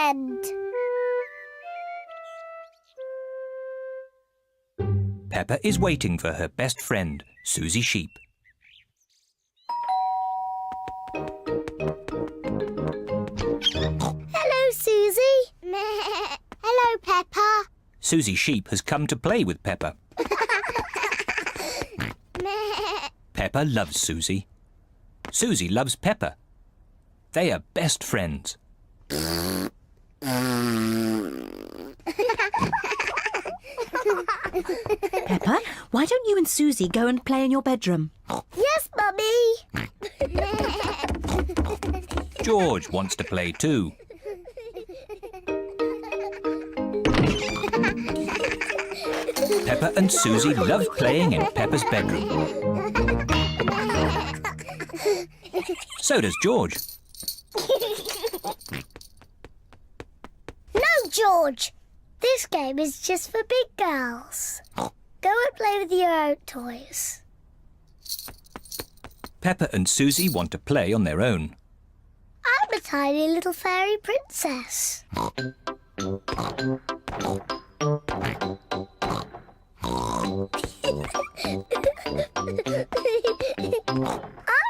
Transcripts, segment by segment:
friend. Peppa is waiting for her best friend, Susie Sheep. Hello, Susie. Hello, Peppa. Susie Sheep has come to play with Peppa. Peppa loves Susie. Susie loves Peppa. They are best friends. Peppa, why don't you and Susie go and play in your bedroom? Yes, Mummy. George wants to play too. Peppa and Susie love playing in Peppa's bedroom. So does George. No, George. This game is just for big girls. Go and play with your own toys. Peppa and Susie want to play on their own. I'm a tiny little fairy princess. I'm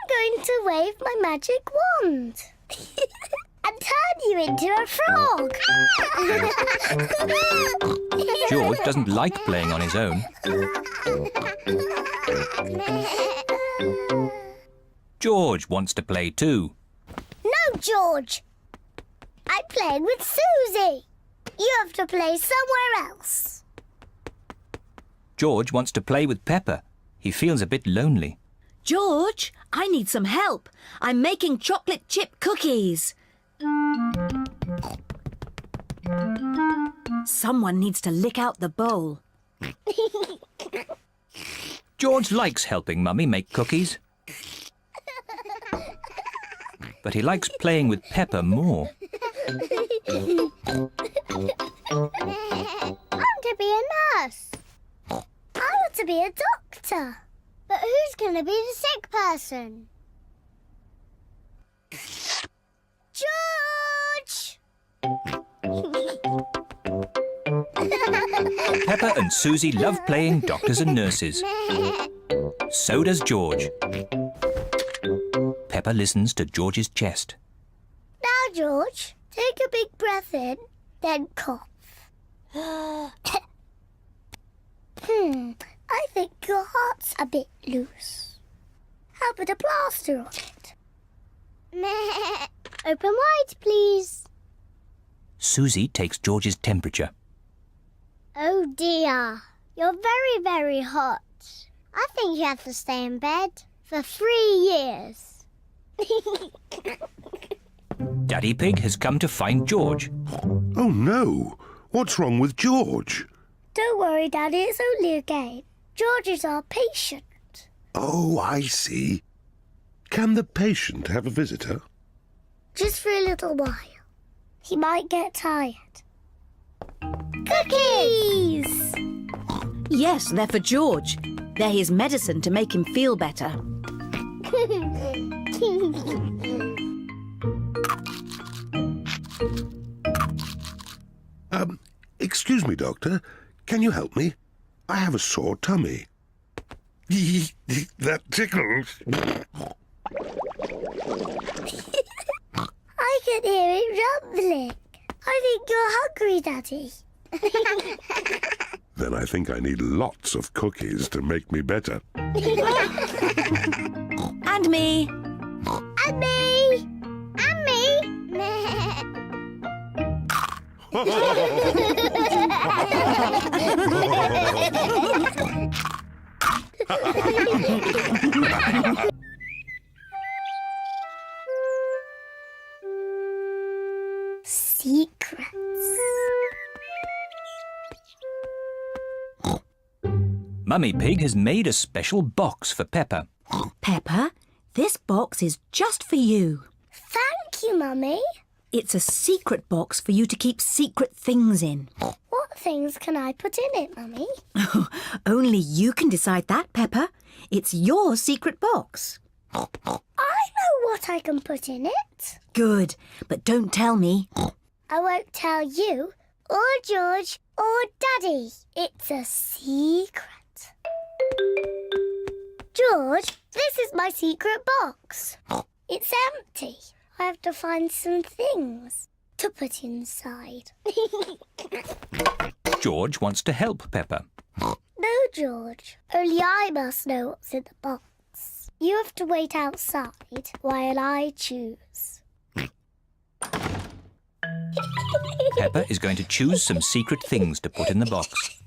going to wave my magic wand and turn you into a frog. George doesn't like playing on his own. George wants to play too. No, George. I'm playing with Susie. You have to play somewhere else. George wants to play with Peppa. He feels a bit lonely. George, I need some help. I'm making chocolate chip cookies. Someone needs to lick out the bowl. George likes helping Mummy make cookies. But he likes playing with Peppa more. I want to be a nurse. I want to be a doctor. But who's going to be the sick person? George! Peppa and Susie love playing doctors and nurses. So does George. Peppa listens to George's chest. Now, George, take a big breath in, then cough. I think your heart's a bit loose. How about a plaster on it? Open wide, please. Susie takes George's temperature. Oh dear, you're very, very hot. I think you have to stay in bed for 3 years. Daddy Pig has come to find George. Oh no! What's wrong with George? Don't worry, Daddy, it's only a game. George is our patient. Oh, I see. Can the patient have a visitor? Just for a little while. He might get tired. Cookies! Yes, they're for George. They're his medicine to make him feel better. Excuse me, Doctor. Can you help me? I have a sore tummy. That tickles. I can hear it rumbling. I think you're hungry, Daddy. Then I think I need lots of cookies to make me better. And me. And me! And me! Secrets. Mummy Pig has made a special box for Peppa. Peppa, this box is just for you. Thank you, Mummy. It's a secret box for you to keep secret things in. What things can I put in it, Mummy? Only you can decide that, Peppa. It's your secret box. I know what I can put in it. Good, but don't tell me. I won't tell you, or George, or Daddy. It's a secret. George, this is my secret box. It's empty. I have to find some things to put inside. George wants to help Peppa. No, George. Only I must know what's in the box. You have to wait outside while I choose. Peppa is going to choose some secret things to put in the box.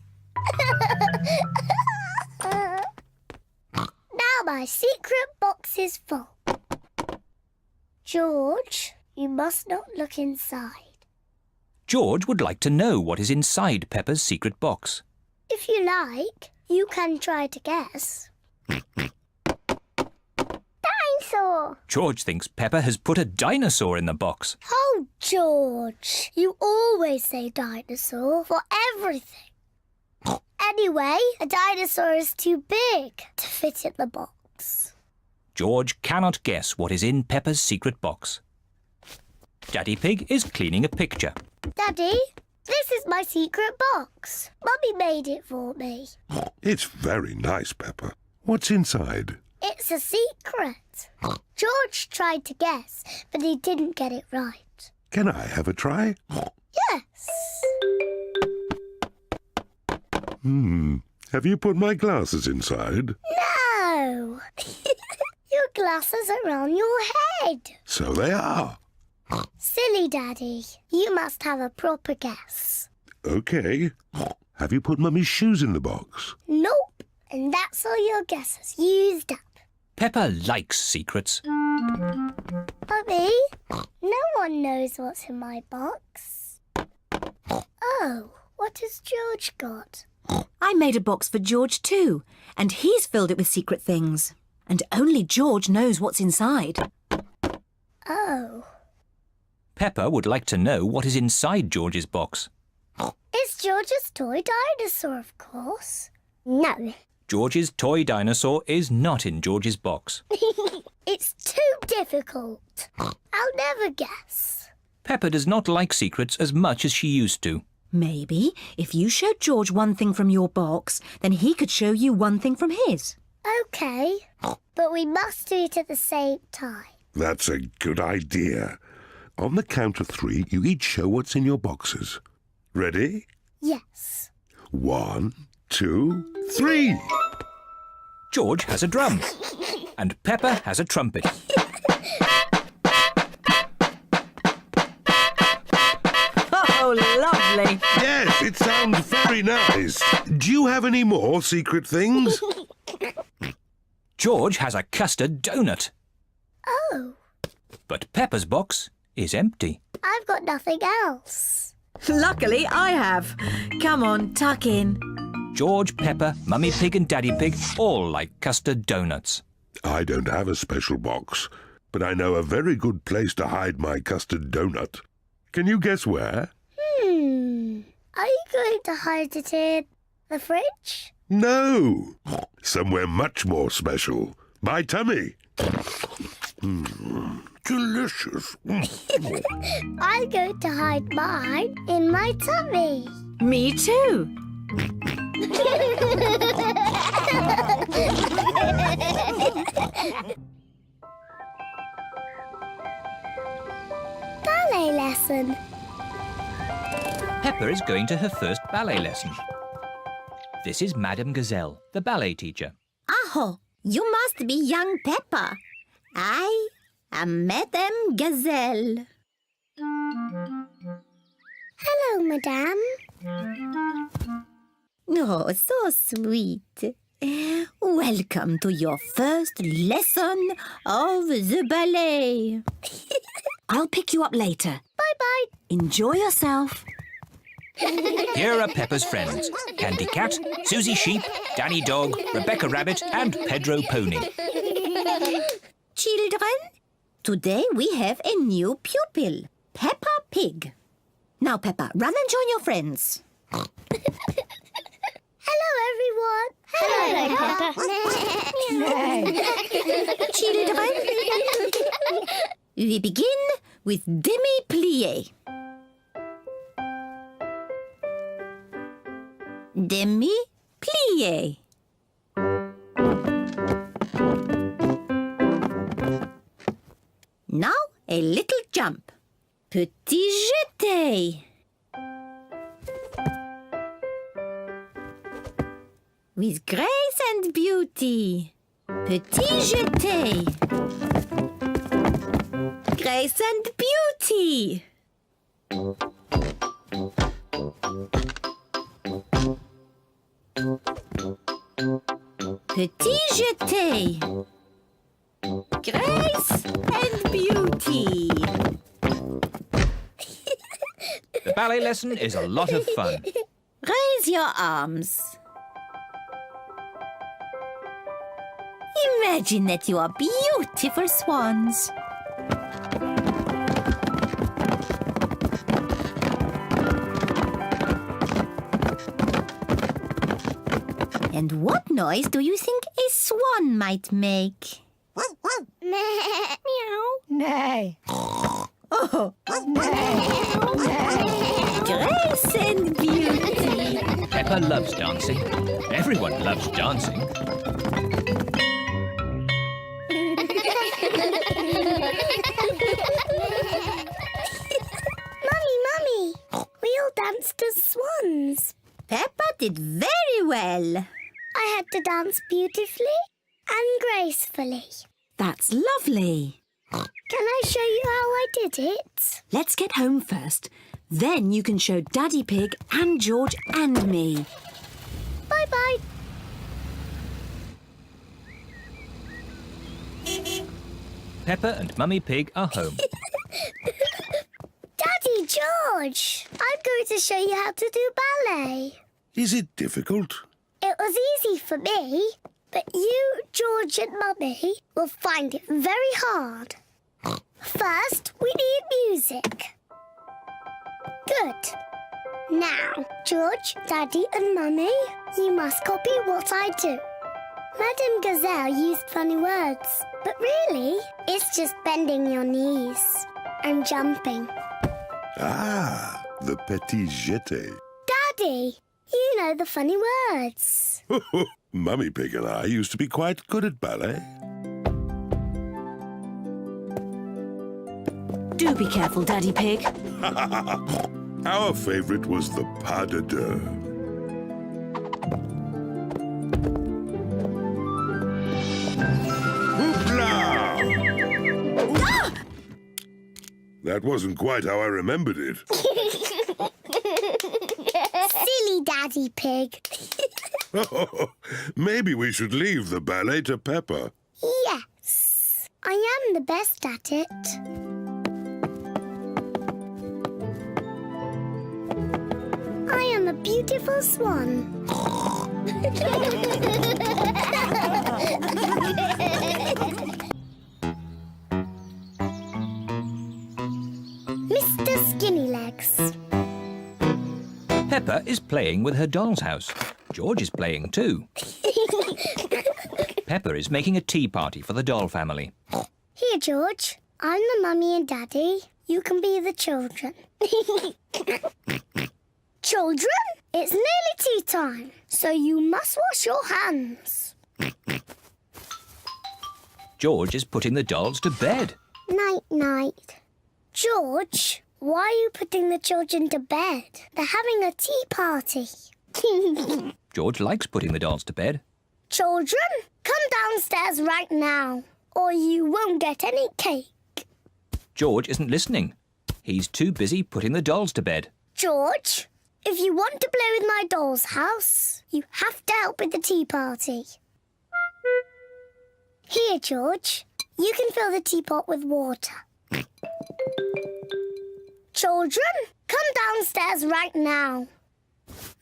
Now my secret box is full. George, you must not look inside. George would like to know what is inside Peppa's secret box. If you like, you can try to guess. Dinosaur! George thinks Peppa has put a dinosaur in the box. Oh, George, you always say dinosaur for everything. Anyway, a dinosaur is too big to fit in the box. George cannot guess what is in Peppa's secret box. Daddy Pig is cleaning a picture. Daddy, this is my secret box. Mummy made it for me. It's very nice, Peppa. What's inside? It's a secret. George tried to guess, but he didn't get it right. Can I have a try? Yes. Have you put my glasses inside? No. Your glasses are on your head. So they are. Silly Daddy. You must have a proper guess. OK. Have you put Mummy's shoes in the box? Nope. And that's all your guesses used up. Peppa likes secrets. Mummy, no one knows what's in my box. Oh, what has George got? I made a box for George too, and he's filled it with secret things. And only George knows what's inside. Oh. Peppa would like to know what is inside George's box. It's George's toy dinosaur, of course. No. George's toy dinosaur is not in George's box. It's too difficult. I'll never guess. Peppa does not like secrets as much as she used to. Maybe if you showed George one thing from your box, then he could show you one thing from his. OK, but we must do it at the same time. That's a good idea. On the count of 3, you each show what's in your boxes. Ready? Yes. 1, 2, 3. George has a drum, and Peppa has a trumpet. Oh, lovely. Yes, it sounds very nice. Do you have any more secret things? George has a custard donut, Oh, but Peppa's box is empty. I've got nothing else. Luckily, I have. Come on, tuck in. George, Peppa, Mummy Pig and Daddy Pig all like custard donuts. I don't have a special box, but I know a very good place to hide my custard donut. Can you guess where? Are you going to hide it in the fridge? No, somewhere much more special. My tummy. Delicious. I'm going to hide mine in my tummy. Me too. Ballet lesson. Peppa is going to her first ballet lesson. This is Madame Gazelle, the ballet teacher. Aho, you must be young Peppa. I am Madame Gazelle. Hello, Madame. Oh, so sweet. Welcome to your first lesson of the ballet. I'll pick you up later. Bye-bye. Enjoy yourself. Here are Peppa's friends. Candy Cat, Susie Sheep, Danny Dog, Rebecca Rabbit and Pedro Pony. Children, today we have a new pupil, Peppa Pig. Now, Peppa, run and join your friends. Hello, everyone. Hello, Children, we begin with demi-plie. Demi-plié. Now a little jump. Petit jeté. With grace and beauty. Petit jeté. Grace and beauty. Petit jeté. Grace and beauty. The ballet lesson is a lot of fun. Raise your arms. Imagine that you are beautiful swans. And what noise do you think a swan might make? Meow. Nay. Grace and beauty. Peppa loves dancing. Everyone loves dancing. Mummy, we all danced as swans. Peppa did very well. I had to dance beautifully and gracefully. That's lovely. Can I show you how I did it? Let's get home first. Then you can show Daddy Pig and George and me. Bye-bye. Peppa and Mummy Pig are home. Daddy George, I'm going to show you how to do ballet. Is it difficult? It was easy for me, but you, George and Mummy will find it very hard. First, we need music. Good. Now, George, Daddy and Mummy, you must copy what I do. Madame Gazelle used funny words, but really, it's just bending your knees and jumping. Ah, the petit jeté. Daddy, you know the funny words. Mummy Pig and I used to be quite good at ballet. Do be careful, Daddy Pig. Our favourite was the pas de deux. Hoopla! That wasn't quite how I remembered it. Silly Daddy Pig. Maybe we should leave the ballet to Peppa. Yes, I am the best at it. I am a beautiful swan. Mr. Skinnylegs. Peppa is playing with her doll's house. George is playing too. Peppa is making a tea party for the doll family. Here, George. I'm the mummy and daddy. You can be the children. Children, it's nearly tea time, so you must wash your hands. George is putting the dolls to bed. Night-night. George, why are you putting the children to bed? They're having a tea party. George likes putting the dolls to bed. Children, come downstairs right now, or you won't get any cake. George isn't listening. He's too busy putting the dolls to bed. George, if you want to play with my doll's house, you have to help with the tea party. Here, George, you can fill the teapot with water. Children, come downstairs right now.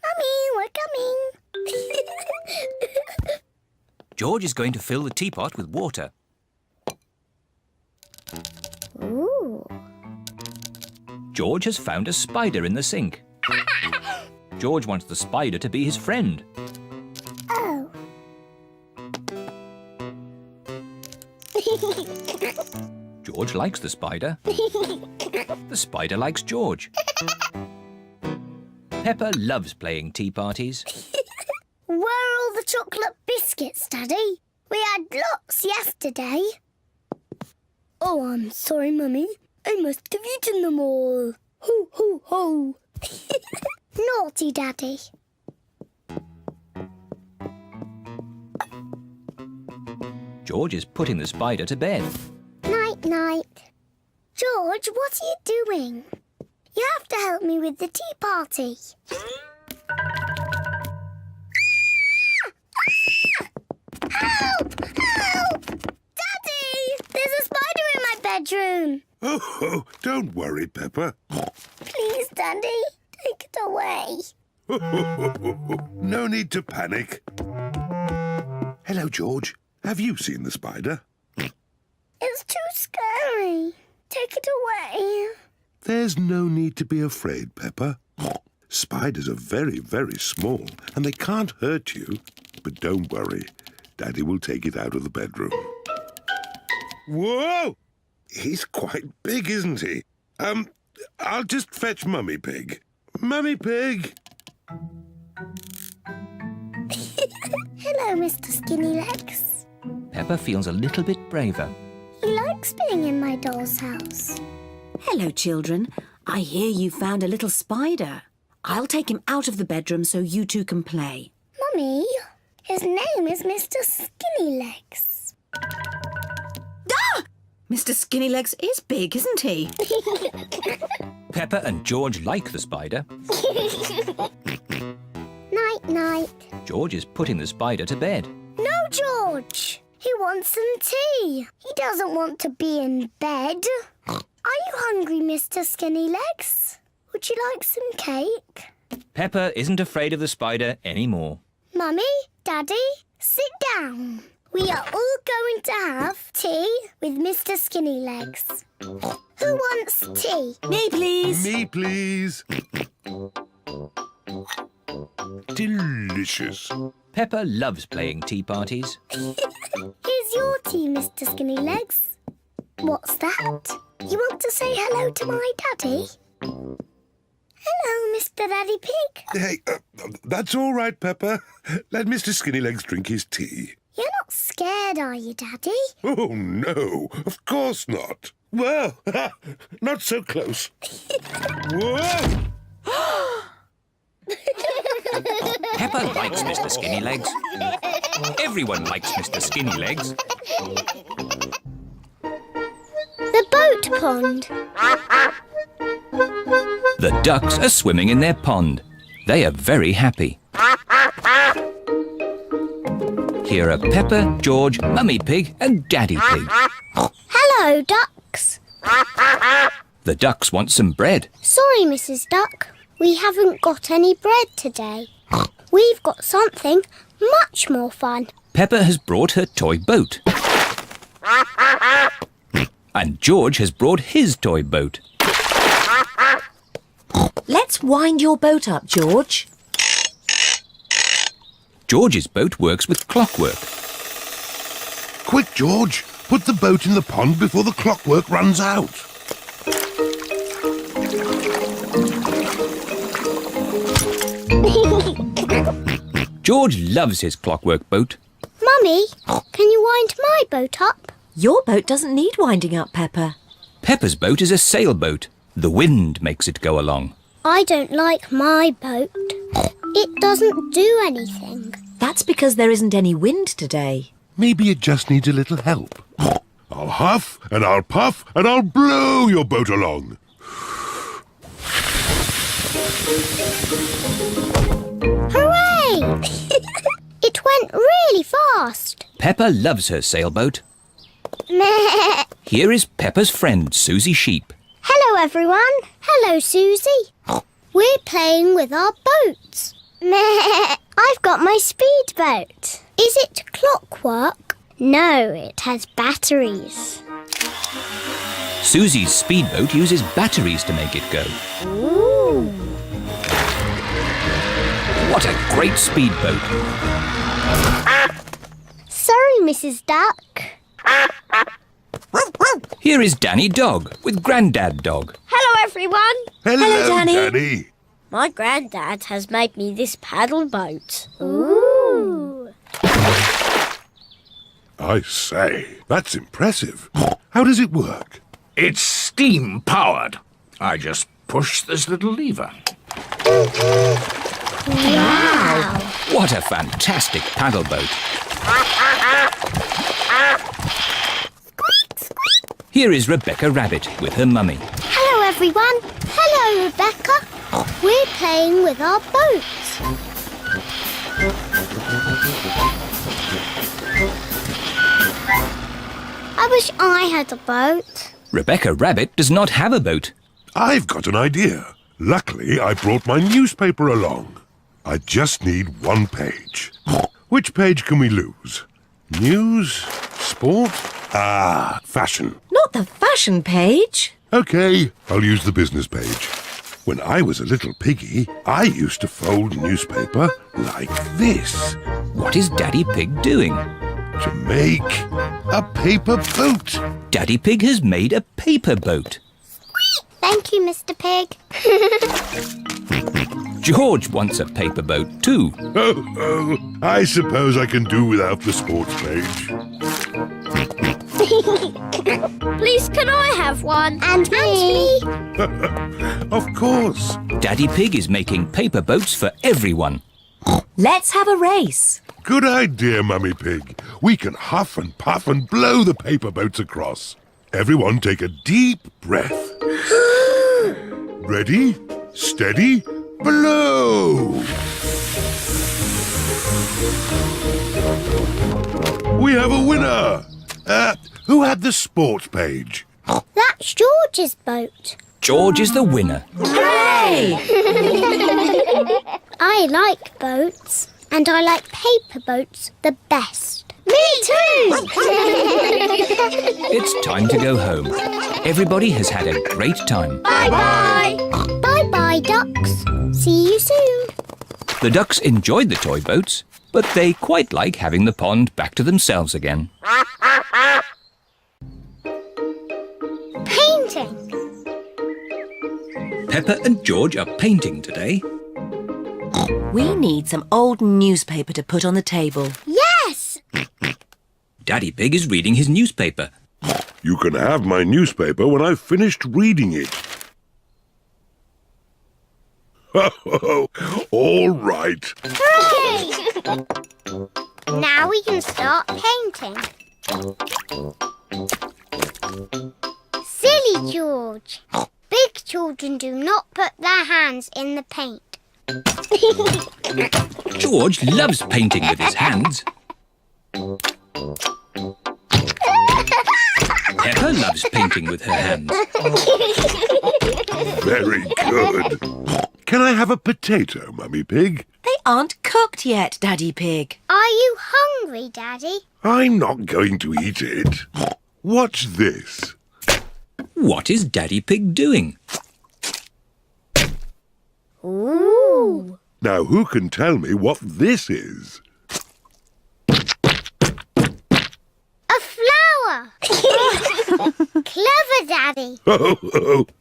Mummy, we're coming. George is going to fill the teapot with water. Ooh. George has found a spider in the sink. George wants the spider to be his friend. Oh. George likes the spider. The spider likes George. Peppa loves playing tea parties. Where are all the chocolate biscuits, Daddy? We had lots yesterday. Oh, I'm sorry, Mummy. I must have eaten them all. Ho, ho, ho. Naughty Daddy. George is putting the spider to bed. Night, night. George, what are you doing? You have to help me with the tea party. Help! Help! Daddy! There's a spider in my bedroom. Oh, don't worry, Peppa. Please, Daddy, take it away. No need to panic. Hello, George. Have you seen the spider? It's too scary. Take it away. There's no need to be afraid, Peppa. Spiders are very, very small and they can't hurt you. But don't worry. Daddy will take it out of the bedroom. Whoa! He's quite big, isn't he? I'll just fetch Mummy Pig. Mummy Pig! Hello, Mr. Skinny Legs. Peppa feels a little bit braver. He likes being in my doll's house. Hello, children. I hear you found a little spider. I'll take him out of the bedroom so you two can play. Mummy, his name is Mr. Skinny Legs. Ah! Mr. Skinnylegs is big, isn't he? Peppa and George like the spider. Night, night. George is putting the spider to bed. No, George. He wants some tea. He doesn't want to be in bed. Are you hungry, Mr. Skinny Legs? Would you like some cake? Peppa isn't afraid of the spider anymore. Mummy, Daddy, sit down. We are all going to have tea with Mr. Skinny Legs. Who wants tea? Me, please. Me, please. Delicious. Peppa loves playing tea parties. Here's your tea, Mr. Skinny Legs. What's that? You want to say hello to my daddy? Hello, Mr. Daddy Pig. Hey, that's all right, Peppa. Let Mr. Skinnylegs drink his tea. You're not scared, are you, Daddy? Oh, no, of course not. Well, not so close. Whoa! Peppa likes Mr. Skinnylegs. Everyone likes Mr. Skinnylegs. The boat pond. The ducks are swimming in their pond. They are very happy. Here are Peppa, George, Mummy Pig and Daddy Pig. Hello, ducks. The ducks want some bread. Sorry, Mrs. Duck. We haven't got any bread today. We've got something much more fun. Peppa has brought her toy boat. And George has brought his toy boat. Let's wind your boat up, George. George's boat works with clockwork. Quick, George. Put the boat in the pond before the clockwork runs out. George loves his clockwork boat. Mummy, can you wind my boat up? Your boat doesn't need winding up, Peppa. Peppa's boat is a sailboat. The wind makes it go along. I don't like my boat. It doesn't do anything. That's because there isn't any wind today. Maybe it just needs a little help. I'll huff and I'll puff and I'll blow your boat along. Hooray! It went really fast. Peppa loves her sailboat. Meh. Here is Peppa's friend, Susie Sheep. Hello, everyone. Hello, Susie. We're playing with our boats. Meh. I've got my speedboat. Is it clockwork? No, it has batteries. Susie's speedboat uses batteries to make it go. Ooh. What a great speedboat. Sorry, Mrs. Duck. Here is Danny Dog with Grandad Dog. Hello, everyone. Hello, Danny. Danny. My granddad has made me this paddle boat. Ooh. I say, that's impressive. How does it work? It's steam-powered. I just push this little lever. Wow! What a fantastic paddle boat. Here is Rebecca Rabbit with her mummy. Hello, everyone. Hello, Rebecca. We're playing with our boats. I wish I had a boat. Rebecca Rabbit does not have a boat. I've got an idea. Luckily, I brought my newspaper along. I just need one page. Which page can we lose? News? Sport? Ah, fashion. Not the fashion page. OK, I'll use the business page. When I was a little piggy, I used to fold newspaper like this What is Daddy Pig doing? to make a paper boat. Daddy Pig has made a paper boat. Thank you, Mr. Pig. George wants a paper boat too. Oh, I suppose I can do without the sports page. Please, can I have one? And me. Of course. Daddy Pig is making paper boats for everyone. Let's have a race. Good idea, Mummy Pig. We can huff and puff and blow the paper boats across. Everyone take a deep breath. Ready, steady, blow! We have a winner! Who had the sports page? That's George's boat. George is the winner. Hooray! I like boats, and I like paper boats the best. Me too! It's time to go home. Everybody has had a great time. Bye-bye! Bye-bye, ducks. See you soon. The ducks enjoyed the toy boats, but they quite like having the pond back to themselves again. Painting. Peppa and George are painting today. We need some old newspaper to put on the table. Yes! Daddy Pig is reading his newspaper. You can have my newspaper when I've finished reading it. All right. Hooray! Now we can start painting. Silly George. Big children do not put their hands in the paint. George loves painting with his hands. Peppa loves painting with her hands. Very good. Can I have a potato, Mummy Pig? They aren't cooked yet, Daddy Pig. Are you hungry, Daddy? I'm not going to eat it. What's this? What is Daddy Pig doing? Ooh. Now, who can tell me what this is? A flower. Clever, Daddy.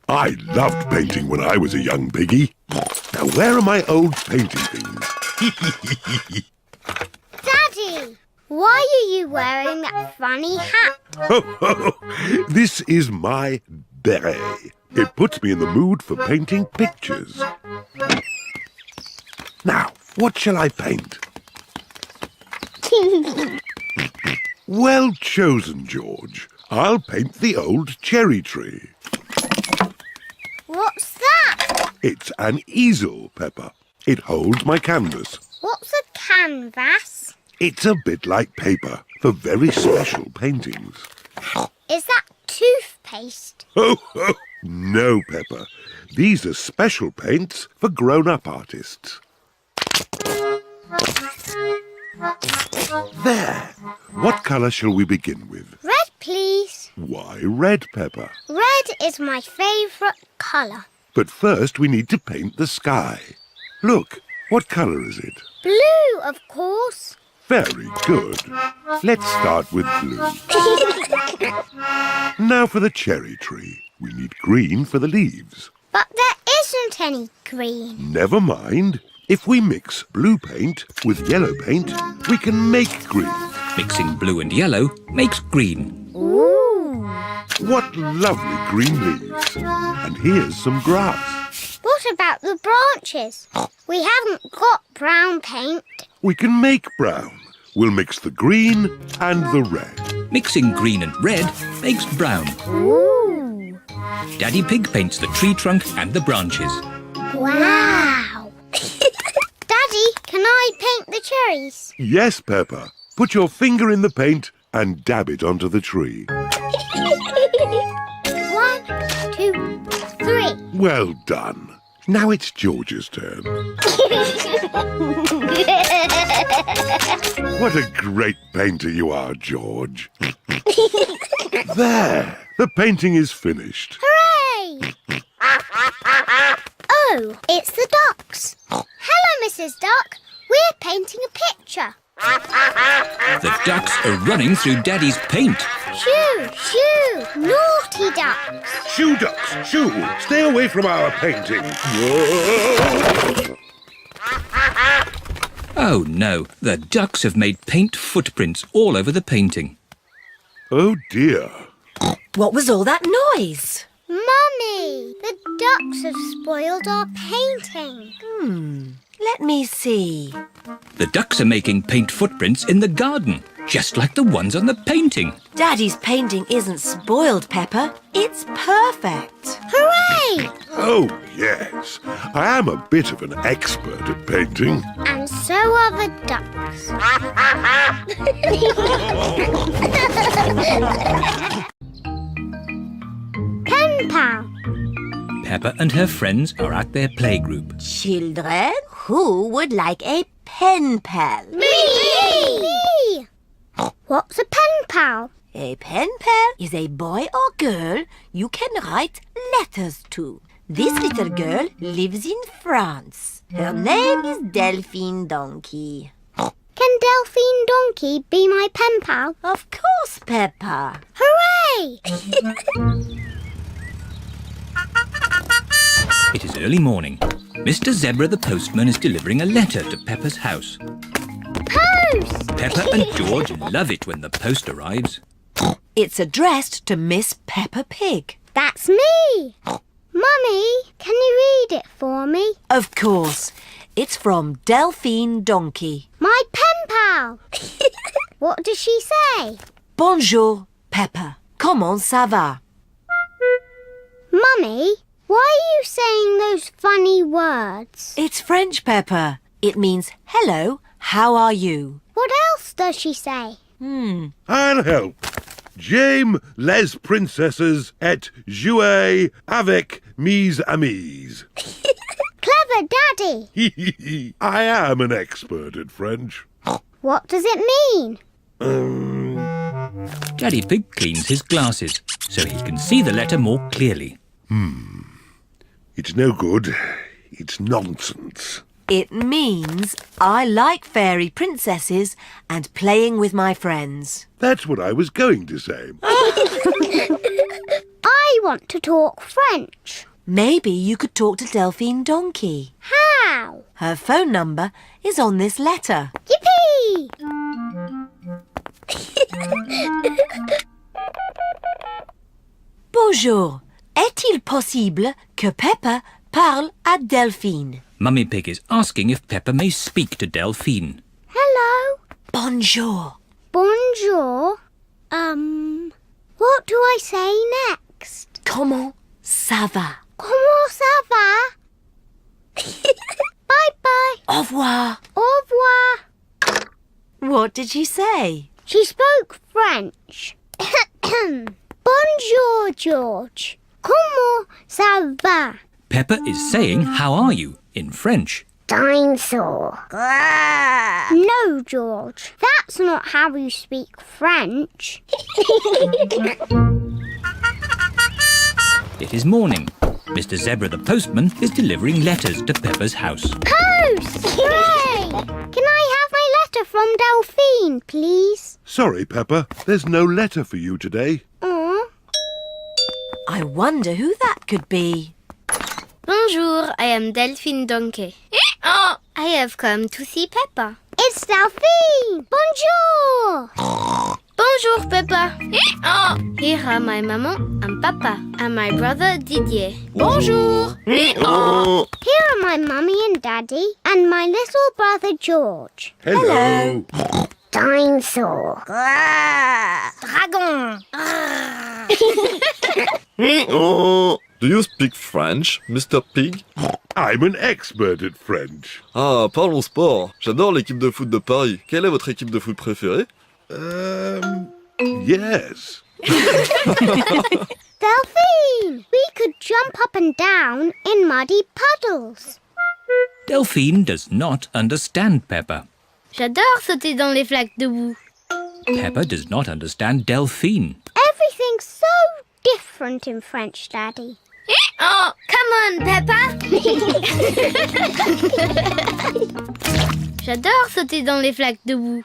I loved painting when I was a young piggy. Now, where are my old painting things? Daddy, why are you wearing that funny hat? This is my beret. It puts me in the mood for painting pictures. Now, what shall I paint? Well chosen, George. I'll paint the old cherry tree. What's that? It's an easel, Peppa. It holds my canvas. What's a canvas? It's a bit like paper for very special paintings. Is that toothpaste? Oh, no, Peppa. These are special paints for grown-up artists. There. What colour shall we begin with? Red, please. Why red, Peppa? Red is my favourite colour. But first we need to paint the sky. Look, what colour is it? Blue, of course. Very good. Let's start with blue. Now for the cherry tree. We need green for the leaves. But there is isn't any green. Never mind. If we mix blue paint with yellow paint, we can make green. Mixing blue and yellow makes green. Ooh. What lovely green leaves. And here's some grass. What about the branches? We haven't got brown paint. We can make brown. We'll mix the green and the red. Mixing green and red makes brown. Ooh. Daddy Pig paints the tree trunk and the branches. Wow. Daddy, can I paint the cherries? Yes, Peppa. Put your finger in the paint and dab it onto the tree. 1, 2, 3. Well done. Now it's George's turn. What a great painter you are, George. There! The painting is finished. Hooray! Oh, it's the ducks. Hello, Mrs. Duck. We're painting a picture. The ducks are running through Daddy's paint. Shoo, shoo, naughty ducks. Shoo, ducks, shoo! Stay away from our painting. Whoa. Oh no, the ducks have made paint footprints all over the painting. Oh dear. What was all that noise? Mummy, the ducks have spoiled our painting. Let me see. The ducks are making paint footprints in the garden, just like the ones on the painting. Daddy's painting isn't spoiled, Peppa. It's perfect. Hooray! Oh, yes. I am a bit of an expert at painting. And so are the ducks. Pen pal. Peppa and her friends are at their playgroup. Children, who would like a pen pal? Me! What's a pen pal? A pen pal is a boy or girl you can write letters to. This little girl lives in France. Her name is Delphine Donkey. Can Delphine Donkey be my pen pal? Of course, Peppa. Hooray! It is early morning. Mr. Zebra the postman is delivering a letter to Peppa's house. Post! Peppa and George love it when the post arrives. It's addressed to Miss Peppa Pig. That's me! Mummy, can you read it for me? Of course. It's from Delphine Donkey. My pen pal! What does she say? Bonjour, Peppa. Comment ça va? Mummy, why are you saying those funny words? It's French, Peppa. It means hello, how are you? What else does she say? I'll help. J'aime les princesses et jouer avec mes amis. Clever Daddy! I am an expert at French. What does it mean? Daddy Pig cleans his glasses so he can see the letter more clearly. It's no good. It's nonsense. It means I like fairy princesses and playing with my friends. That's what I was going to say. I want to talk French. Maybe you could talk to Delphine Donkey. How? Her phone number is on this letter. Yippee! Bonjour. Est-il possible que Peppa parle à Delphine? Mummy Pig is asking if Peppa may speak to Delphine. Hello? Bonjour. Bonjour. What do I say next? Comment ça va? Comment ça va? Bye-bye. Au revoir. Au revoir. What did she say? She spoke French. Bonjour, George. Comment ça va? Peppa is saying, how are you, in French. Dinosaur. No, George. That's not how you speak French. It is morning. Mr. Zebra the postman is delivering letters to Peppa's house. Post! Hooray! Can I have my letter from Delphine, please? Sorry, Peppa. There's no letter for you today. Aw. I wonder who that could be. Bonjour, I am Delphine Donkey. I have come to see Peppa. It's Delphine. Bonjour. Bonjour, Peppa. Here are my maman and papa and my brother Didier. Bonjour. Here are my mummy and daddy and my little brother George. Hello. Dinosaur. Dragon. Do you speak French, Mr. Pig? I'm an expert at French. Ah, parlons sport. J'adore l'équipe de foot de Paris. Quelle est votre équipe de foot préférée? Yes. Delphine, we could jump up and down in muddy puddles. Delphine does not understand Peppa. J'adore sauter dans les flaques de boue. Peppa does not understand Delphine. Everything's so different in French, Daddy. Come on, Peppa. J'adore sauter dans les flaques de boue.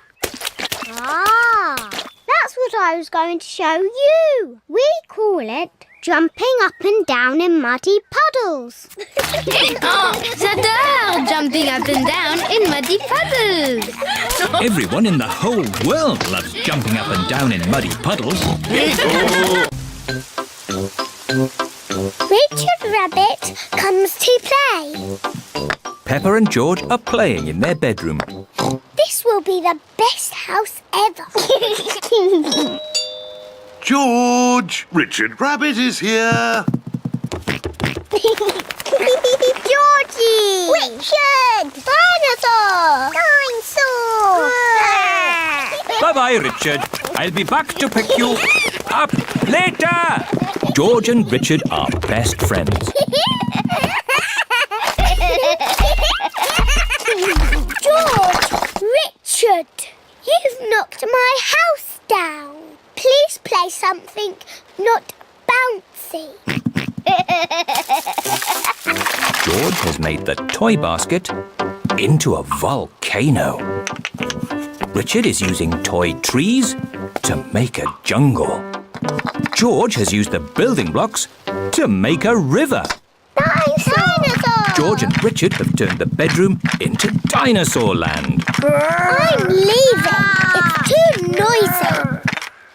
Ah, that's what I was going to show you. We call it jumping up and down in muddy puddles. J'adore jumping up and down in muddy puddles. Everyone in the whole world loves jumping up and down in muddy puddles. Richard Rabbit comes to play. Peppa and George are playing in their bedroom. This will be the best house ever. George, Richard Rabbit is here. Georgie! Richard! Dinosaur! Dinosaur! Bye-bye, Richard. I'll be back to pick you up later. George and Richard are best friends. George! Richard! You've knocked my house down. Please play something not bouncy. George has made the toy basket into a volcano. Richard is using toy trees to make a jungle. George has used the building blocks to make a river. Dinosaur! George and Richard have turned the bedroom into dinosaur land. I'm leaving. It's too noisy.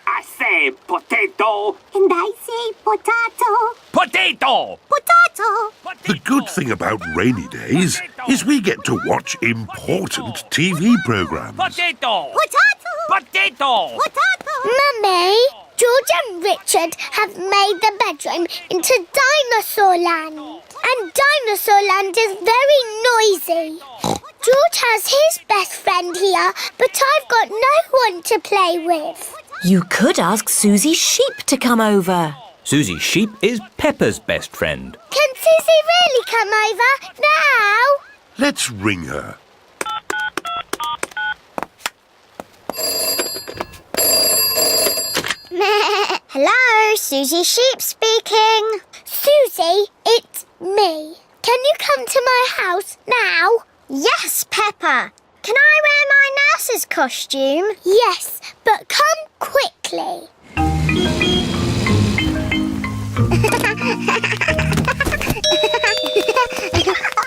I say potato. And I say potato. Potato! Potato. The good thing about rainy days is we get to watch important TV programs. Potato! Potato. Potato! Potato. Mummy, George and Richard have made the bedroom into dinosaur land. And dinosaur land is very noisy. George has his best friend here, but I've got no one to play with. You could ask Susie Sheep to come over. Susie Sheep is Peppa's best friend. Can Susie really come over now? Let's ring her. Hello, Susie Sheep speaking. Susie, it's me. Can you come to my house now? Yes, Peppa. Can I wear my nurse's costume? Yes, but come quickly.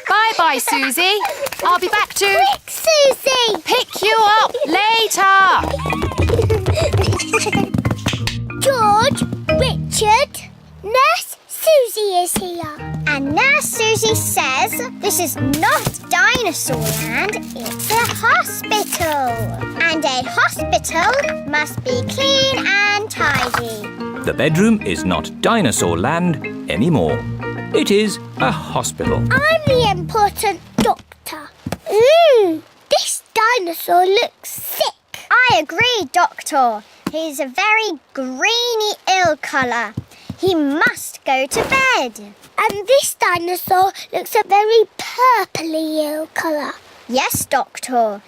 Bye-bye, Susie. I'll be back to Quick, Susie! pick you up later. George, Richard, Nurse Susie is here. And Nurse Susie says this is not dinosaur land, it's a hospital. And a hospital must be clean and tidy. The bedroom is not dinosaur land anymore. It is a hospital. I'm the important doctor. This dinosaur looks sick. I agree, Doctor. He's a very greeny ill colour. He must go to bed. And this dinosaur looks a very purpley ill colour. Yes, Doctor.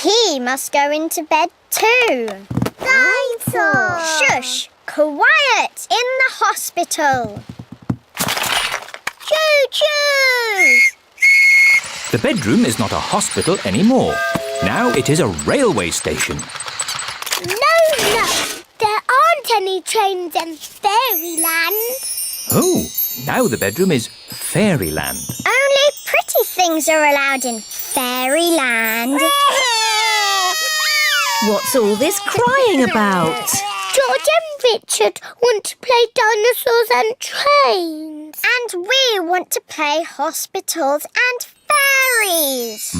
He must go into bed too. Dinosaur! Shush! Quiet in the hospital. Choo-choo! The bedroom is not a hospital anymore. Now it is a railway station. No, there aren't any trains in fairyland. Oh, now the bedroom is fairyland. Only pretty things are allowed in fairyland. What's all this crying about? George and Richard want to play dinosaurs and trains. And we want to play hospitals and fairies.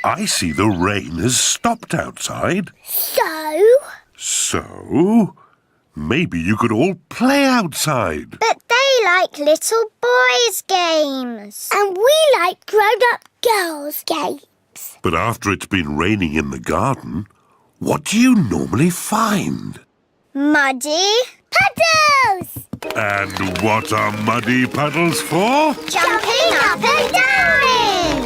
I see the rain has stopped outside. So, maybe you could all play outside. But they like little boys' games. And we like grown-up girls' games. But after it's been raining in the garden, what do you normally find? Muddy puddles! And what are muddy puddles for? Jumping up and down in!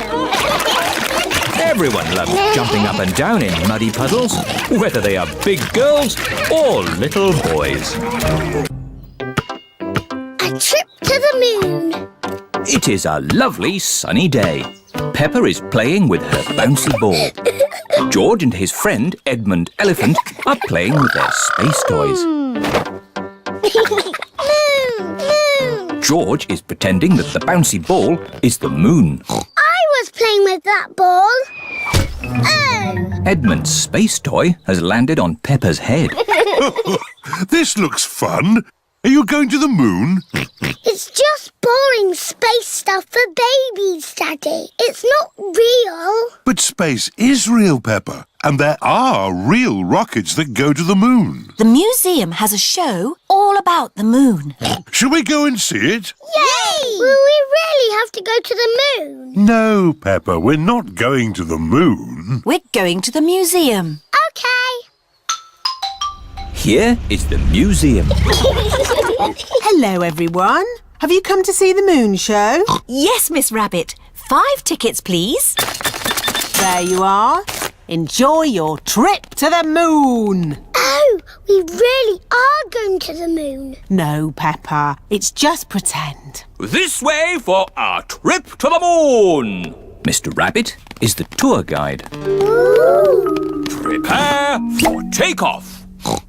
Everyone loves jumping up and down in muddy puddles, whether they are big girls or little boys. A trip to the moon. It is a lovely sunny day. Peppa is playing with her bouncy ball. George and his friend Edmund Elephant are playing with their space toys. Moon! George is pretending that the bouncy ball is the moon. I was playing with that ball. Oh! Edmund's space toy has landed on Peppa's head. This looks fun. Are you going to the moon? It's just boring space stuff for babies, Daddy. It's not real. But space is real, Peppa. And there are real rockets that go to the moon. The museum has a show all about the moon. Shall we go and see it? Yay! Will we really have to go to the moon? No, Peppa, we're not going to the moon. We're going to the museum. Okay. Here is the museum. Hello, everyone. Have you come to see the moon show? Yes, Miss Rabbit. 5 tickets, please. There you are. Enjoy your trip to the moon. Oh, we really are going to the moon. No, Peppa. It's just pretend. This way for our trip to the moon. Mr. Rabbit is the tour guide. Ooh. Prepare for takeoff.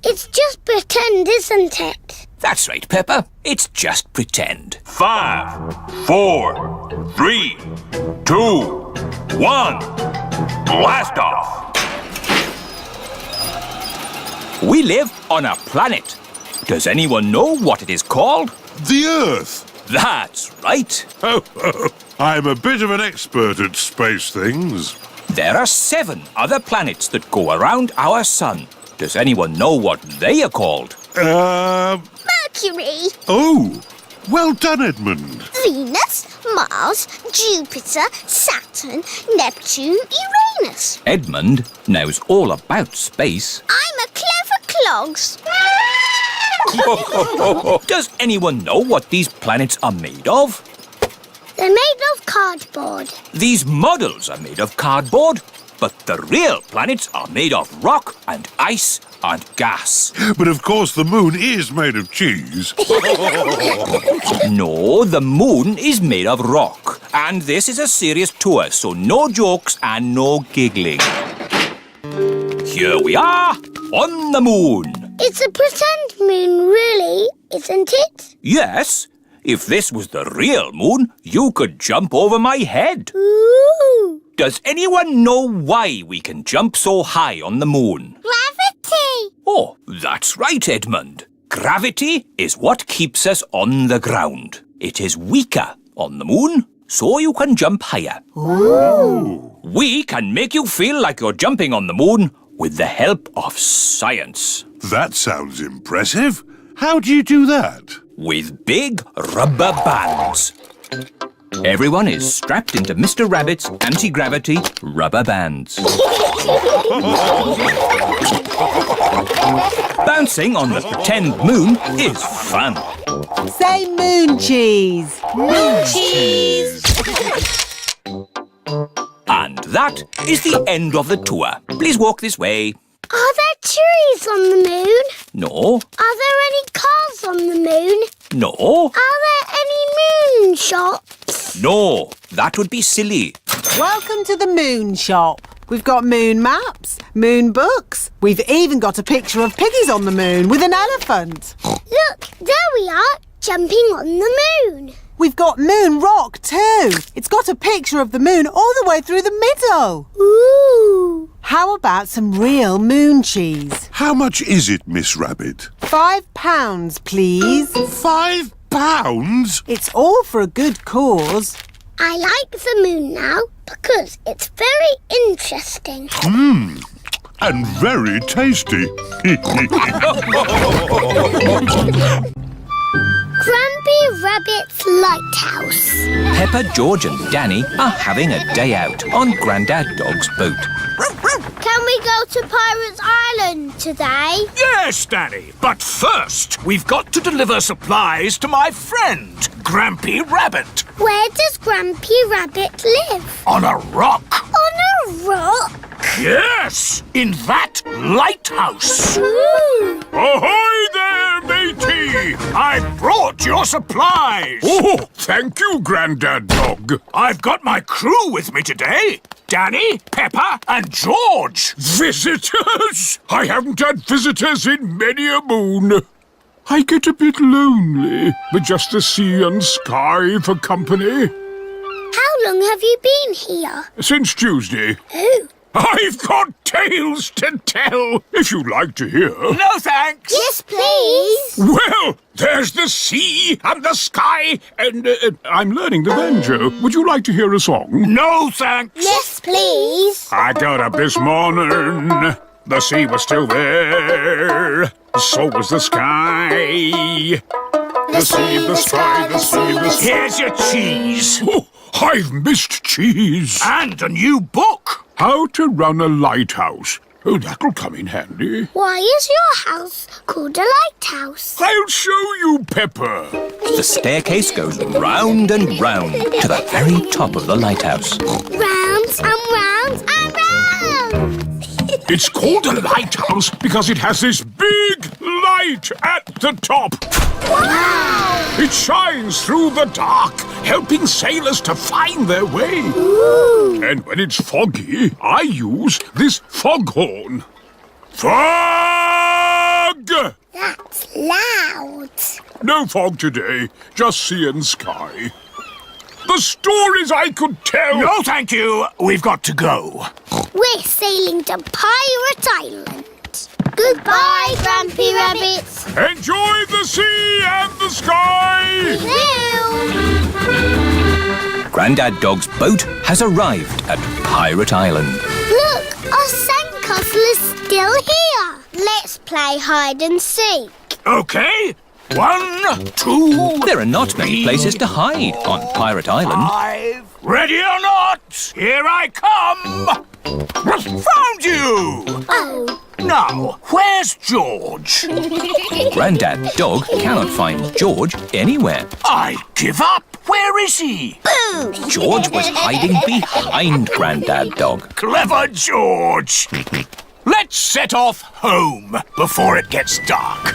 It's just pretend, isn't it? That's right, Peppa. It's just pretend. 5, 4, 3, 2, 1. Blast off! We live on a planet. Does anyone know what it is called? The Earth. That's right. I'm a bit of an expert at space things. There are 7 other planets that go around our sun. Does anyone know what they are called? Mercury, Oh, well done, Edmund. Venus, Mars, Jupiter, Saturn, Neptune, Uranus. Edmund knows all about space. I'm a clever clogs. Does anyone know what these planets are made of? They're made of cardboard. These models are made of cardboard, but the real planets are made of rock and ice and gas. But of course the moon is made of cheese. No, the moon is made of rock. And this is a serious tour, so no jokes and no giggling. Here we are on the moon. It's a pretend moon, really, isn't it? Yes, if this was the real moon, you could jump over my head. Ooh! Does anyone know why we can jump so high on the moon? Gravity! Oh, that's right, Edmund. Gravity is what keeps us on the ground. It is weaker on the moon, so you can jump higher. Ooh! We can make you feel like you're jumping on the moon with the help of science. That sounds impressive. How do you do that? With big rubber bands. Everyone is strapped into Mr. Rabbit's anti-gravity rubber bands. Bouncing on the pretend moon is fun. Say moon cheese. Moon cheese! And that is the end of the tour. Please walk this way. Are there trees on the moon? No, Are there any cars on the moon? no, Are there any moon shops? no. That would be silly. Welcome to the moon shop. We've got moon maps, moon books. We've even got a picture of piggies on the moon with an elephant. Look, there we are. jumping on the moon. We've got Moon Rock too. It's got a picture of the moon all the way through the middle. Ooh. How about some real moon cheese? How much is it, Miss Rabbit? £5, please. £5? It's all for a good cause. I like the moon now because it's very interesting. And very tasty. Grumpy Rabbit's Lighthouse. Peppa, George and Danny are having a day out on Grandad Dog's boat. Can we go to Pirates Island today? Yes, Danny. But first, we've got to deliver supplies to my friend, Grampy Rabbit. Where does Grumpy Rabbit live? On a rock. On a rock? Yes, in that lighthouse. Ooh. Ahoy there, matey! I brought your supplies. Oh, thank you, Grandad Dog. I've got my crew with me today. Danny, Peppa and George. Visitors? I haven't had visitors in many a moon. I get a bit lonely with just the sea and sky for company. How long have you been here? Since Tuesday. Oh. I've got tales to tell, if you'd like to hear. No, thanks. Yes, please. Well, there's the sea and the sky, and I'm learning the banjo. Would you like to hear a song? No, thanks. Yes, please. I got up this morning. The sea was still there. So was the sky. The sea, the sky, the sea, the sky. Here's your cheese. Oh, I've missed cheese. And a new book. How to Run a Lighthouse. Oh, that'll come in handy. Why is your house called a lighthouse? I'll show you, Peppa. The staircase goes round and round to the very top of the lighthouse. Round and round and round. It's called a lighthouse because it has this big light at the top. Wow! It shines through the dark, helping sailors to find their way. Ooh. And when it's foggy, I use this foghorn. Fog! That's loud. No fog today, just sea and sky. The stories I could tell... No, thank you. We've got to go. We're sailing to Pirate Island. Goodbye, Grumpy Rabbit. Enjoy the sea and the sky! Will. Grandad Dog's boat has arrived at Pirate Island. Look, our sandcastle is still here. Let's play hide and seek. Okay. 1, 2... There are not many places to hide on Pirate Island. 5. Ready or not, here I come! Found you! Oh. Now, where's George? Grandad Dog cannot find George anywhere. I give up. Where is he? Boo! George was hiding behind Grandad Dog. Clever George. Let's set off home before it gets dark.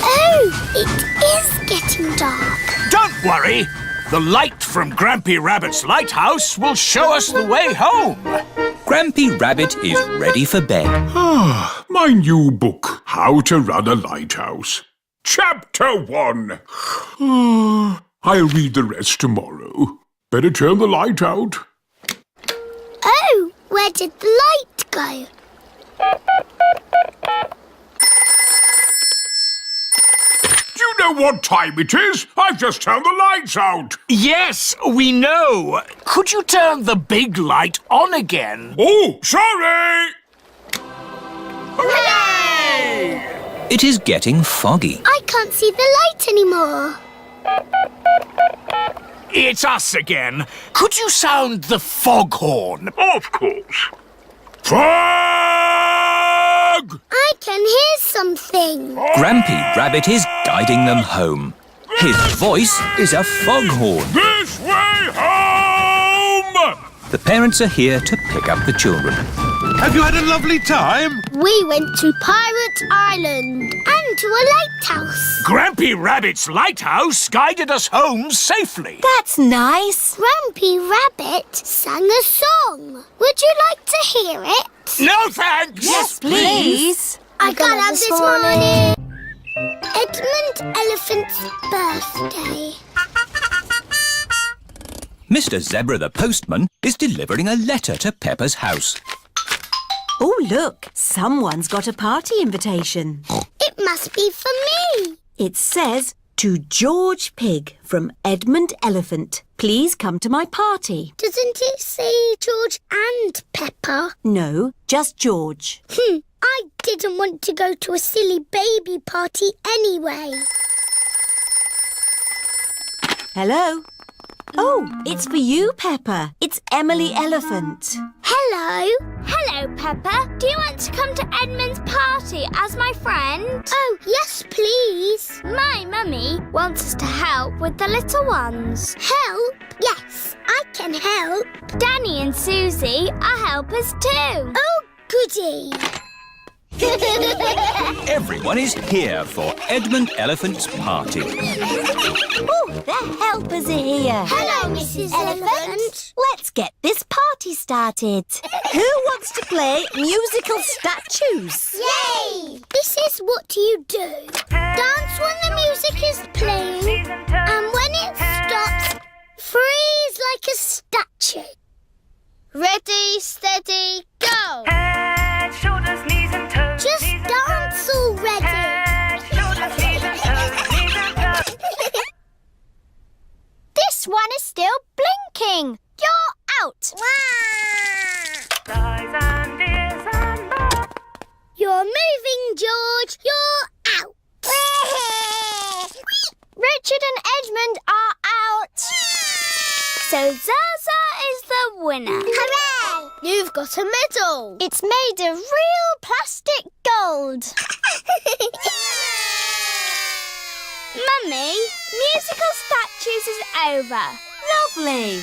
Oh, it is getting dark. Don't worry. The light from Grampy Rabbit's lighthouse will show us the way home. Grampy Rabbit is ready for bed. My new book, How to Run a Lighthouse. Chapter 1. I'll read the rest tomorrow. Better turn the light out. Oh, where did the light go? Do you know what time it is? I've just turned the lights out. Yes, we know. Could you turn the big light on again? Oh, sorry. Hooray! It is getting foggy. I can't see the light anymore. It's us again. Could you sound the foghorn? Of course. Fog! I can hear something. Grampy Rabbit is guiding them home. His voice is a foghorn. This way home! The parents are here to pick up the children. Have you had a lovely time? We went to Pirate Island and to a lighthouse. Grampy Rabbit's lighthouse guided us home safely. That's nice. Grumpy Rabbit sang a song. Would you like to hear it? No thanks. Yes, please. I got up this morning. A Elephant's birthday. Mr. Zebra the postman is delivering a letter to Peppa's house. Oh, look, someone's got a party invitation. It must be for me. It says, to George Pig from Edmund Elephant. Please come to my party. Doesn't it say George and Peppa? No, just George. I didn't want to go to a silly baby party anyway. Hello? Oh, it's for you, Peppa. It's Emily Elephant. Hello. Hello, Peppa. Do you want to come to Edmund's party as my friend? Oh, yes, please. My mummy wants us to help with the little ones. Help? Yes, I can help. Danny and Susie are helpers too. Oh, goody. Everyone is here for Edmund Elephant's party. Oh, the helpers are here. Hello, Mrs. Elephant. Let's get this party started. Who wants to play musical statues? Yay! This is what you do. Dance when the music is playing, and when it stops, freeze like a statue. Ready, steady, go! Head, shoulders, knees and toes. Just dance already. Head, shoulders, knees and toes. Knees and toes. This one is still blinking. You're out. Eyes and ears and mouth. You're moving, George. You're out. Richard and Edmund are out. So Zaza is the winner. Hooray! You've got a medal. It's made of real plastic gold. Mummy, musical statues is over. Lovely.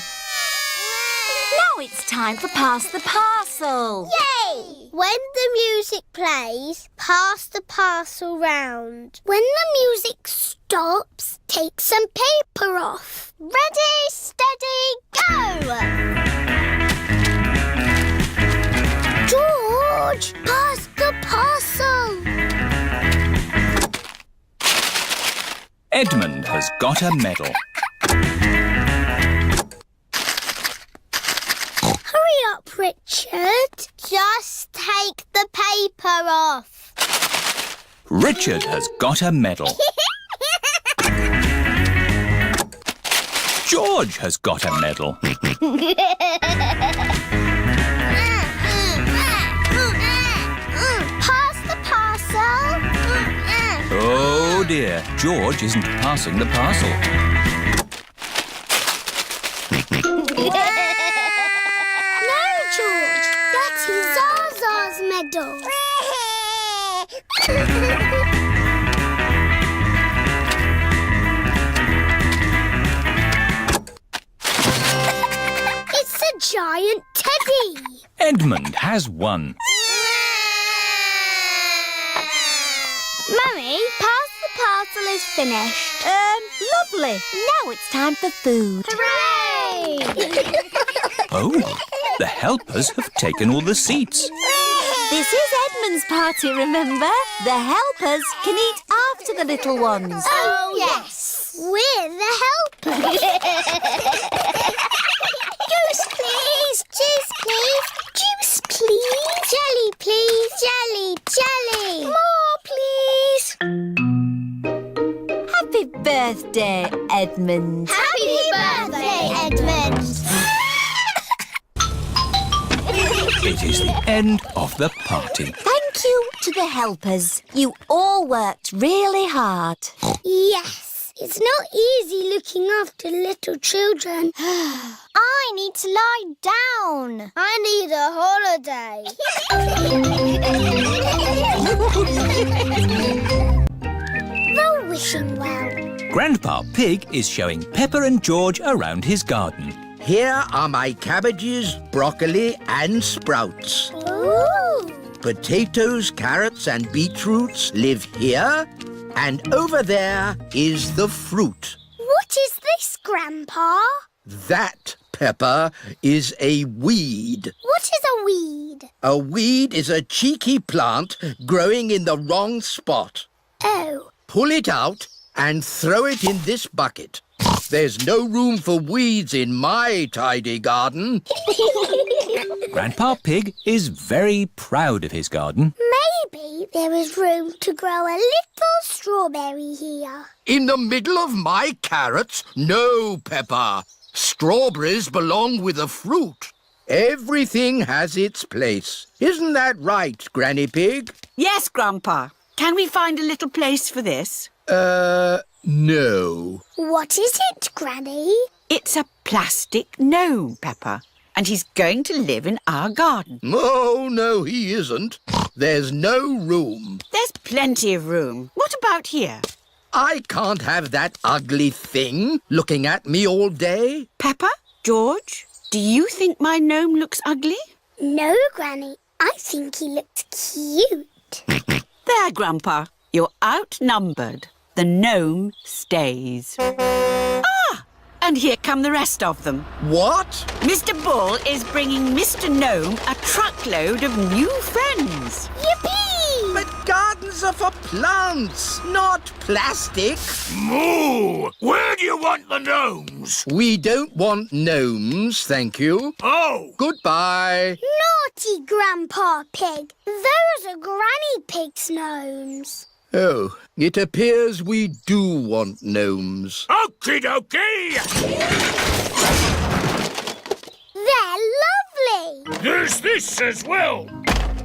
Now it's time for Pass the Parcel. Yay! When the music plays, pass the parcel round. When the music stops, take some paper off. Ready, steady, go! George, pass the parcel. Edmund has got a medal. Hurry up, Richard. Just take the paper off. Richard has got a medal. George has got a medal. Pass the parcel. Oh dear, George isn't passing the parcel. No, George. That is Zaza's medal. It's a giant teddy. Edmund has won. Mummy, pass the parcel is finished. Lovely. Now it's time for food. Hooray! Oh, the helpers have taken all the seats. This is Edmund's party, remember? The helpers can eat after the little ones. Oh, yes. We're the helpers. Juice, please. Juice, please. Juice, please. Jelly, please. Jelly, jelly. More, please. Happy birthday, Edmund. Happy birthday, Edmund. It is the end of the party. Thank you to the helpers. You all worked really hard. Yes, it's not easy looking after little children. I need to lie down. I need a holiday. The wishing well. Grandpa Pig is showing Peppa and George around his garden. Here are my cabbages, broccoli and sprouts. Ooh. Potatoes, carrots and beetroots live here. And over there is the fruit. What is this, Grandpa? That, Peppa, is a weed. What is a weed? A weed is a cheeky plant growing in the wrong spot. Oh. Pull it out and throw it in this bucket. There's no room for weeds in my tidy garden. Grandpa Pig is very proud of his garden. Maybe there is room to grow a little strawberry here. In the middle of my carrots? No, Peppa. Strawberries belong with the fruit. Everything has its place. Isn't that right, Granny Pig? Yes, Grandpa. Can we find a little place for this? No. What is it, Granny? It's a plastic gnome, Peppa, and he's going to live in our garden. Oh, no, he isn't. There's no room. There's plenty of room. What about here? I can't have that ugly thing looking at me all day. Peppa, George, do you think my gnome looks ugly? No, Granny. I think he looks cute. There, Grandpa. You're outnumbered. The gnome stays. Ah! And here come the rest of them. What? Mr. Bull is bringing Mr. Gnome a truckload of new friends. Yippee! But gardens are for plants, not plastic. Moo! Where do you want the gnomes? We don't want gnomes, thank you. Oh! Goodbye. Naughty Grandpa Pig. Those are Granny Pig's gnomes. Oh, it appears we do want gnomes. Okie dokie! They're lovely. There's this as well.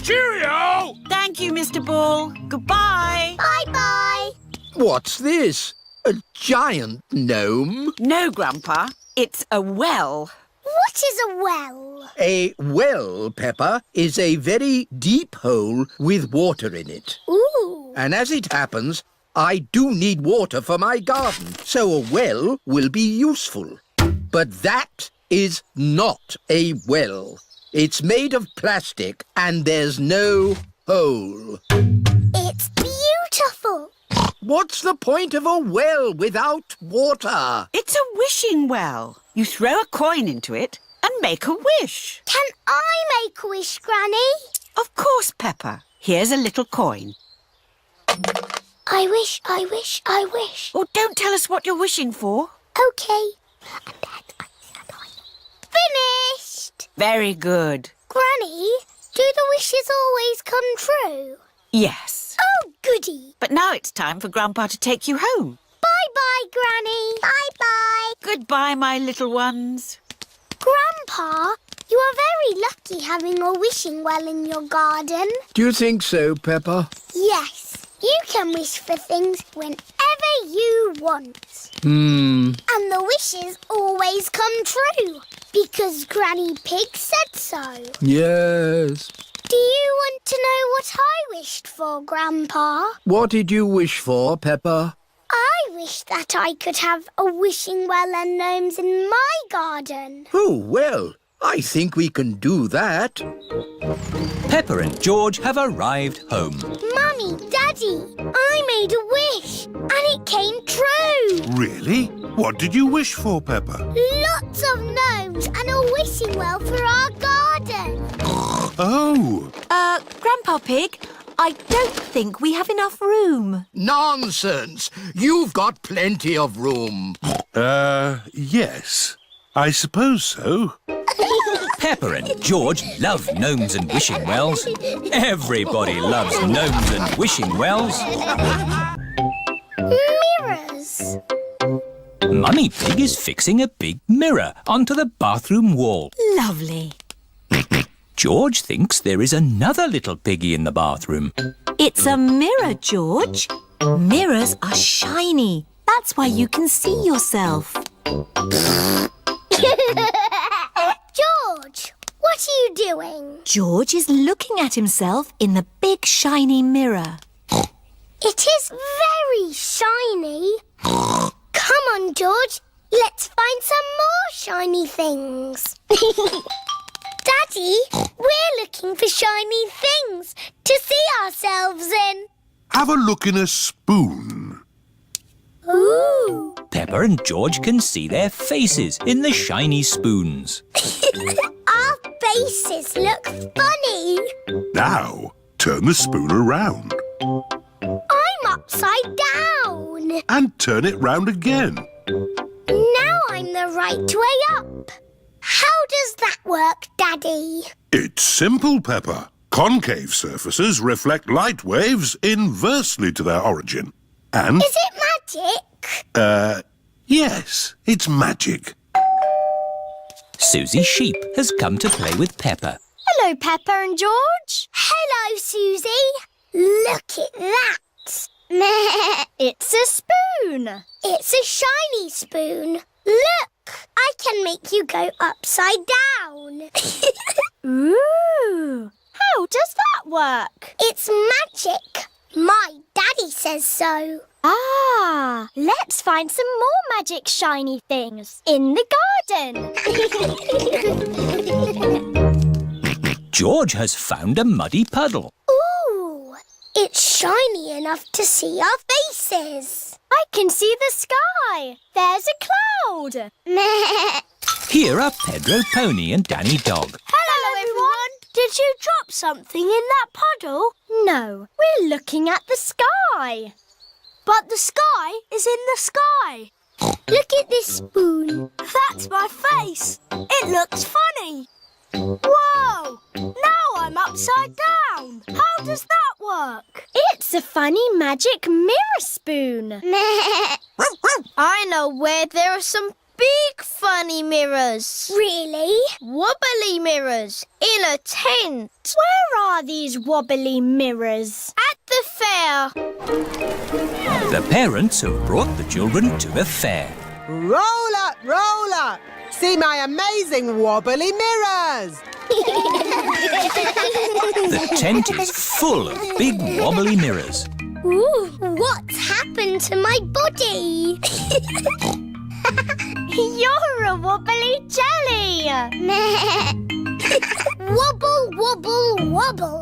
Cheerio! Thank you, Mr. Bull. Goodbye. Bye-bye. What's this? A giant gnome? No, Grandpa. It's a well. What is a well? A well, Peppa, is a very deep hole with water in it. Ooh. And as it happens, I do need water for my garden, so a well will be useful. But that is not a well. It's made of plastic and there's no hole. It's beautiful. What's the point of a well without water? It's a wishing well. You throw a coin into it and make a wish. Can I make a wish, Granny? Of course, Peppa. Here's a little coin. I wish, I wish, I wish. Oh, don't tell us what you're wishing for. OK. Finished! Very good. Granny, do the wishes always come true? Yes. Oh, goody. But now it's time for Grandpa to take you home. Bye-bye, Granny. Bye-bye. Goodbye, my little ones. Grandpa, you are very lucky having a wishing well in your garden. Do you think so, Peppa? Yes. You can wish for things whenever you want. Hmm. And the wishes always come true, because Granny Pig said so. Yes. Do you want to know what I wished for, Grandpa? What did you wish for, Peppa? I wish that I could have a wishing well and gnomes in my garden. Oh, well, I think we can do that. Peppa and George have arrived home. Mummy, Daddy, I made a wish and it came true. Really? What did you wish for, Peppa? Lots of gnomes and a wishing well for our garden. Oh! Grandpa Pig, I don't think we have enough room. Nonsense! You've got plenty of room. Yes. I suppose so. Peppa and George love gnomes and wishing wells. Everybody loves gnomes and wishing wells. Mirrors. Mummy Pig is fixing a big mirror onto the bathroom wall. Lovely. George thinks there is another little piggy in the bathroom. It's a mirror, George. Mirrors are shiny. That's why you can see yourself. George, what are you doing? George is looking at himself in the big shiny mirror. It is very shiny. Come on, George. Let's find some more shiny things. Daddy, we're looking for shiny things to see ourselves in. Have a look in a spoon. Ooh. Peppa and George can see their faces in the shiny spoons. Our faces look funny. Now, turn the spoon around. I'm upside down. and turn it round again. Now I'm the right way up. How does that work, Daddy? It's simple, Peppa. Concave surfaces reflect light waves inversely to their origin. And... Is it magic? Yes, it's magic. Susie Sheep has come to play with Peppa. Hello, Peppa and George. Hello, Susie. Look at that. It's a spoon. It's a shiny spoon. Look, I can make you go upside down. Ooh. How does that work? It's magic. My daddy says so. Ah, let's find some more magic shiny things in the garden. George has found a muddy puddle. Ooh, it's shiny enough to see our faces. I can see the sky. There's a cloud. Here are Pedro Pony and Danny Dog. Hello, everyone. Did you drop something in that puddle? No, we're looking at the sky. But the sky is in the sky. Look at this spoon. That's my face. It looks funny. Whoa! Now I'm upside down. How does that work? It's a funny magic mirror spoon. I know where there are some big funny mirrors. Really? Wobbly mirrors in a tent. Where are these wobbly mirrors? At the fair. The parents have brought the children to a fair. Roll up, roll up. See my amazing wobbly mirrors. The tent is full of big wobbly mirrors. Ooh, what's happened to my body? You're a wobbly jelly. Wobble, wobble, wobble.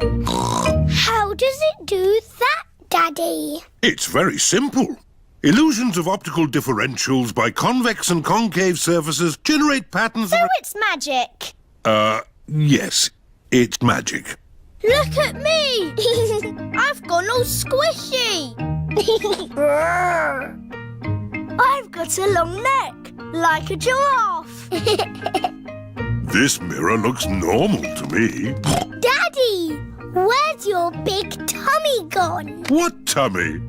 How does it do that, Daddy? It's very simple. Illusions of optical differentials by convex and concave surfaces generate patterns So it's magic. Yes, it's magic. Look at me. I've gone all squishy. I've got a long neck, like a giraffe. This mirror looks normal to me. Daddy, where's your big tummy gone? What tummy?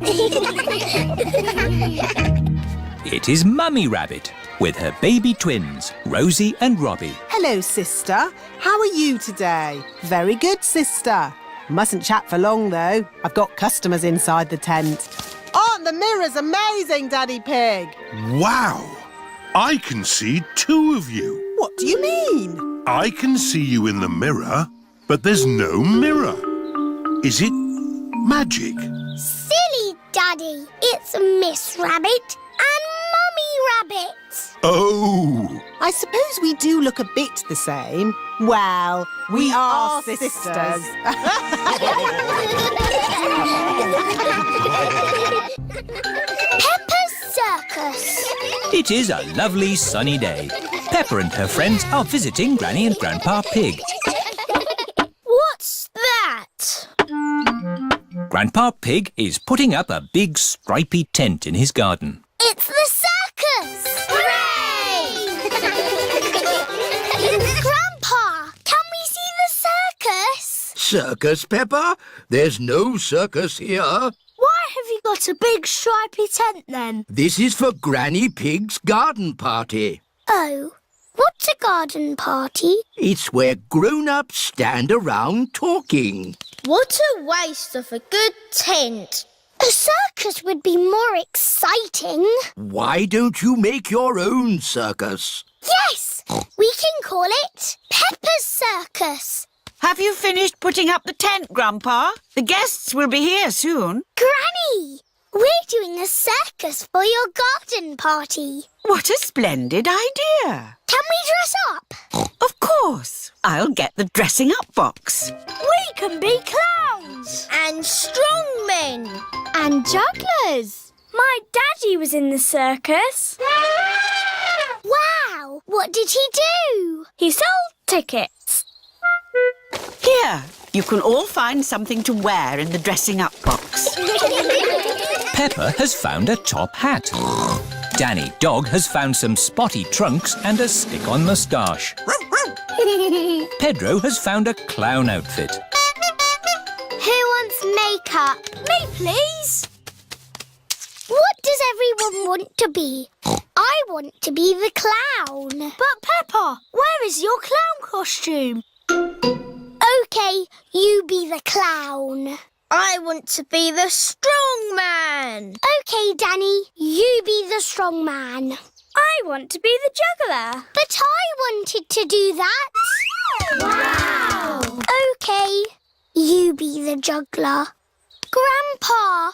It is Mummy Rabbit with her baby twins, Rosie and Robbie. Hello, sister. How are you today? Very good, sister. Mustn't chat for long, though. I've got customers inside the tent. Aren't the mirrors amazing, Daddy Pig? Wow! I can see two of you. What do you mean? I can see you in the mirror, but there's no mirror. Is it magic? Silly, Daddy. It's Miss Rabbit and Mummy Rabbit. Oh! I suppose we do look a bit the same. Well, we are sisters. Peppa's Circus. It is a lovely sunny day. Peppa and her friends are visiting Granny and Grandpa Pig. What's that? Grandpa Pig is putting up a big stripy tent in his garden. It's the circus. Hooray! Grandpa, can we see the circus? Circus, Peppa? There's no circus here. Why have you got a big stripy tent then? This is for Granny Pig's garden party. Oh, what's a garden party? It's where grown-ups stand around talking. What a waste of a good tent. A circus would be more exciting. Why don't you make your own circus? Yes, we can call it Peppa's Circus. Have you finished putting up the tent, Grandpa? The guests will be here soon. Granny, we're doing a circus for your garden party. What a splendid idea. Can we dress up? Of course. I'll get the dressing up box. We can be clowns and strongmen and jugglers. My daddy was in the circus. Wow, what did he do? He sold tickets. Here, You can all find something to wear in the dressing up box. Peppa has found a top hat. Danny Dog has found some spotty trunks and a stick-on moustache. Pedro has found a clown outfit. Who wants makeup? Me, please. What does everyone want to be? I want to be the clown. But Peppa, where is your clown costume? OK, you be the clown. I want to be the strong man. OK, Danny, you be the strong man. I want to be the juggler. But I wanted to do that. Wow! OK, you be the juggler. Grandpa,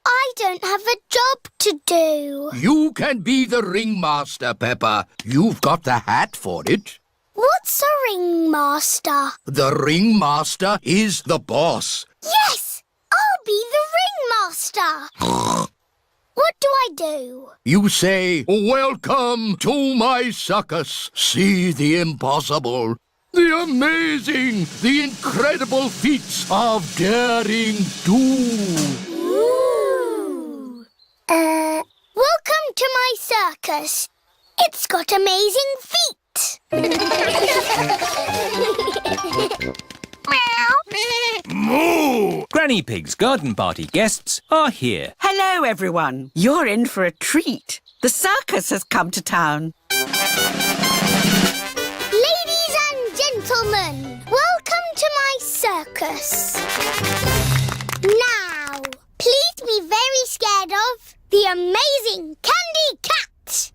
I don't have a job to do. You can be the ringmaster, Peppa. You've got the hat for it. What's a ringmaster? The ringmaster is the boss. Yes, I'll be the ringmaster. What do I do? You say, "Welcome to my circus. See the impossible, the amazing, the incredible feats of daring do." Welcome to my circus. It's got amazing feet. Moo! Granny Pig's garden party guests are here. Hello, everyone. You're in for a treat. The circus has come to town. Ladies and gentlemen, welcome to my circus. Now, please be very scared of the amazing Candy Cat.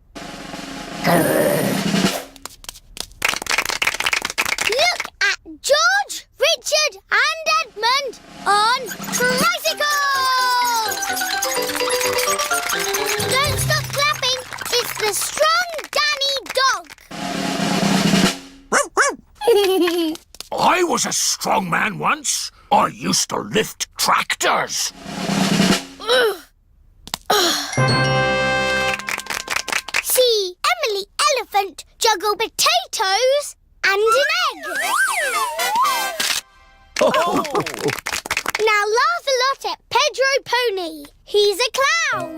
Look at George, Richard and Edmund on tricycles! Don't stop clapping. It's the strong Danny Dog. I was a strong man once. I used to lift tractors. See Emily Elephant juggle potatoes and an egg. Now laugh a lot at Pedro Pony. He's a clown.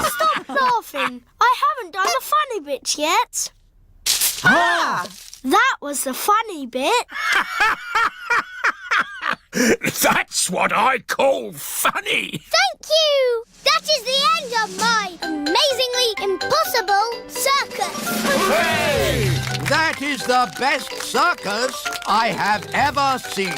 Stop laughing. I haven't done the funny bits yet. That was the funny bit. That's what I call funny. Thank you. That is the end of my amazingly impossible circus. Hey! That is the best circus I have ever seen.